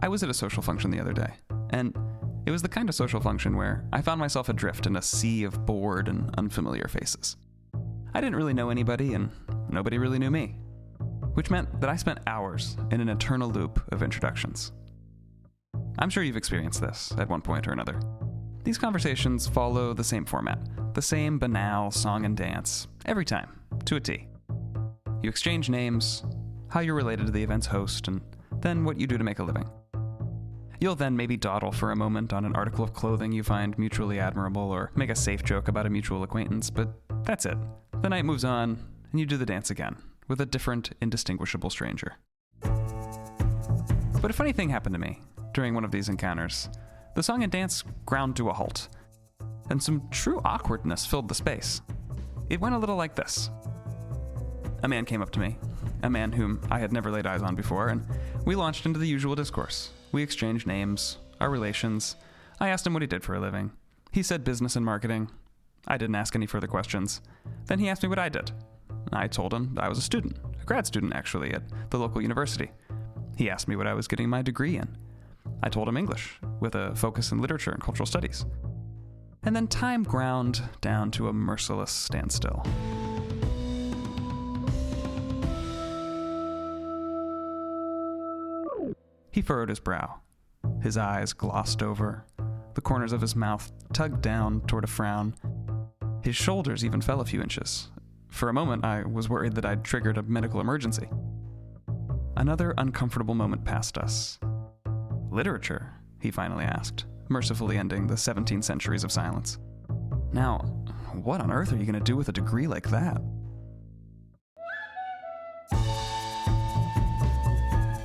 I was at a social function the other day, and it was the kind of social function where I found myself adrift in a sea of bored and unfamiliar faces. I didn't really know anybody, and nobody really knew me, which meant that I spent hours in an eternal loop of introductions. I'm sure you've experienced this at one point or another. These conversations follow the same format, the same banal song and dance, every time, to a T. You exchange names, how you're related to the event's host, and then what you do to make a living. You'll then maybe dawdle for a moment on an article of clothing you find mutually admirable, or make a safe joke about a mutual acquaintance, but that's it. The night moves on, and you do the dance again, with a different, indistinguishable stranger. But a funny thing happened to me during one of these encounters. The song and dance ground to a halt, and some true awkwardness filled the space. It went a little like this. A man came up to me, a man whom I had never laid eyes on before, and we launched into the usual discourse. We exchanged names, our relations. I asked him what he did for a living. He said business and marketing. I didn't ask any further questions. Then he asked me what I did. I told him I was a student, a grad student actually, at the local university. He asked me what I was getting my degree in. I told him English, with a focus in literature and cultural studies. And then time ground down to a merciless standstill. He furrowed his brow. His eyes glossed over. The corners of his mouth tugged down toward a frown. His shoulders even fell a few inches. For a moment, I was worried that I'd triggered a medical emergency. Another uncomfortable moment passed us. Literature? He finally asked, mercifully ending the 17 centuries of silence. Now, what on earth are you going to do with a degree like that?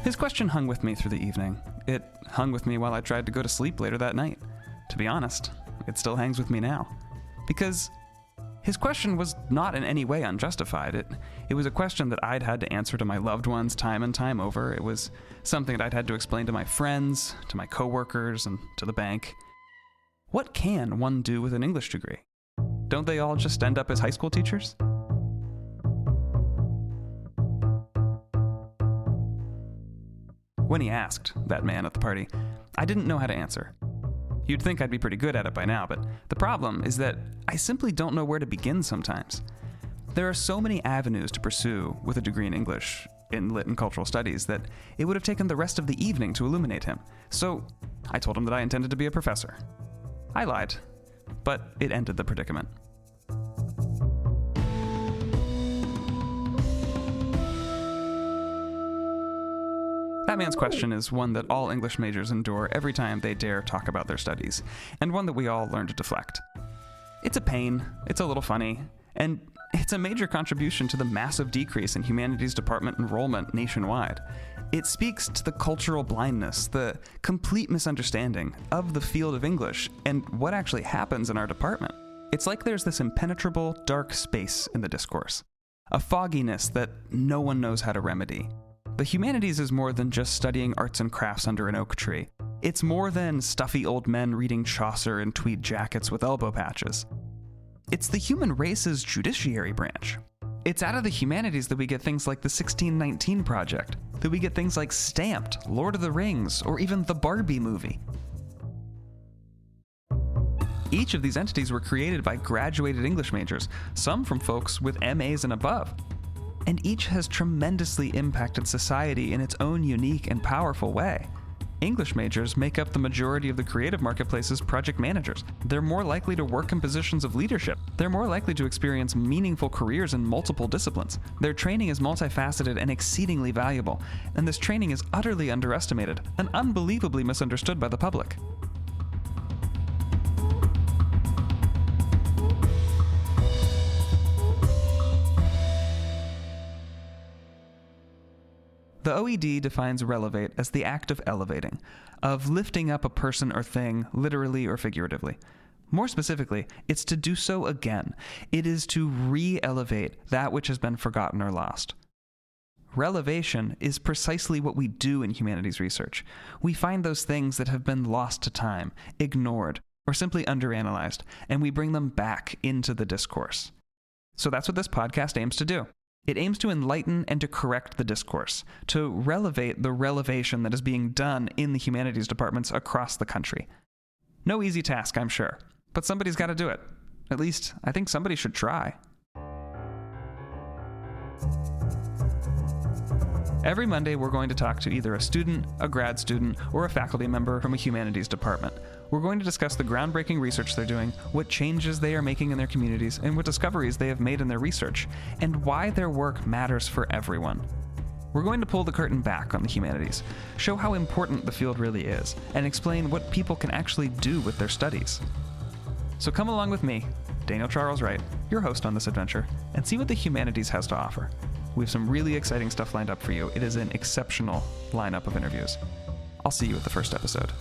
His question hung with me through the evening. It hung with me while I tried to go to sleep later that night. To be honest, it still hangs with me now. Because his question was not in any way unjustified. It was a question that I'd had to answer to my loved ones time and time over. It was something that I'd had to explain to my friends, to my coworkers, and to the bank. What can one do with an English degree? Don't they all just end up as high school teachers? When he asked, that man at the party, I didn't know how to answer. You'd think I'd be pretty good at it by now, but the problem is that I simply don't know where to begin sometimes. There are so many avenues to pursue with a degree in English, in lit and cultural studies, that it would have taken the rest of the evening to illuminate him. So I told him that I intended to be a professor. I lied, but it ended the predicament. That man's question is one that all English majors endure every time they dare talk about their studies, and one that we all learn to deflect. It's a pain, it's a little funny, and it's a major contribution to the massive decrease in humanities department enrollment nationwide. It speaks to the cultural blindness, the complete misunderstanding of the field of English and what actually happens in our department. It's like there's this impenetrable, dark space in the discourse, a fogginess that no one knows how to remedy. The humanities is more than just studying arts and crafts under an oak tree. It's more than stuffy old men reading Chaucer in tweed jackets with elbow patches. It's the human race's judiciary branch. It's out of the humanities that we get things like the 1619 Project, that we get things like Stamped, Lord of the Rings, or even the Barbie movie. Each of these entities were created by graduated English majors, some from folks with MAs and above. And each has tremendously impacted society in its own unique and powerful way. English majors make up the majority of the creative marketplace's project managers. They're more likely to work in positions of leadership. They're more likely to experience meaningful careers in multiple disciplines. Their training is multifaceted and exceedingly valuable, and this training is utterly underestimated and unbelievably misunderstood by the public. The OED defines relevate as the act of elevating, of lifting up a person or thing, literally or figuratively. More specifically, it's to do so again. It is to re-elevate that which has been forgotten or lost. Relevation is precisely what we do in humanities research. We find those things that have been lost to time, ignored, or simply underanalyzed, and we bring them back into the discourse. So that's what this podcast aims to do. It aims to enlighten and to correct the discourse, to relevate the relevation that is being done in the humanities departments across the country. No easy task, I'm sure, but somebody's got to do it. At least, I think somebody should try. Every Monday, we're going to talk to either a student, a grad student, or a faculty member from a humanities department. We're going to discuss the groundbreaking research they're doing, what changes they are making in their communities, and what discoveries they have made in their research, and why their work matters for everyone. We're going to pull the curtain back on the humanities, show how important the field really is, and explain what people can actually do with their studies. So come along with me, Daniel Charles Wright, your host on this adventure, and see what the humanities has to offer. We have some really exciting stuff lined up for you. It is an exceptional lineup of interviews. I'll see you at the first episode.